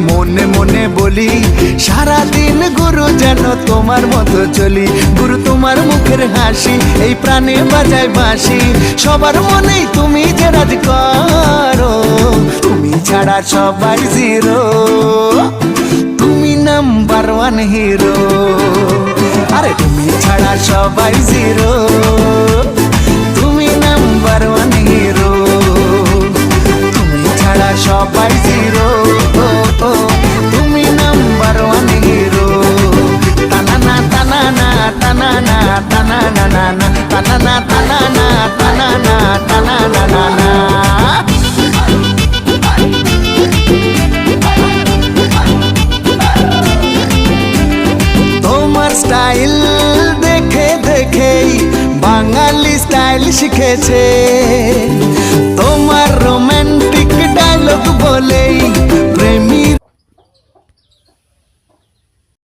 মনে মনে বলি সারাদিন গুরু যেন তোমার মতো চলি। গুরু তোমার মুখের হাসি এই প্রাণে বাজায় বাঁশি। সবার মনেই তুমি যে রাজ করো, তুমি ছাড়া সবাই জিরো, তুমি নাম্বার ওয়ান হিরো। আরে তুমি ছাড়া সবাই জিরো, তুমি নাম্বার ওয়ান হিরো। তুমি ছাড়া সবাই জিরো, তুমি নাম্বার ওয়ান হিরো। তানানা তানানা তানানা তানানা নানা তানানা তানানা তানানা তানানা নানা। তোমার স্টাইল দেখে দেখেই বাঙালি স্টাইল শিখেছে।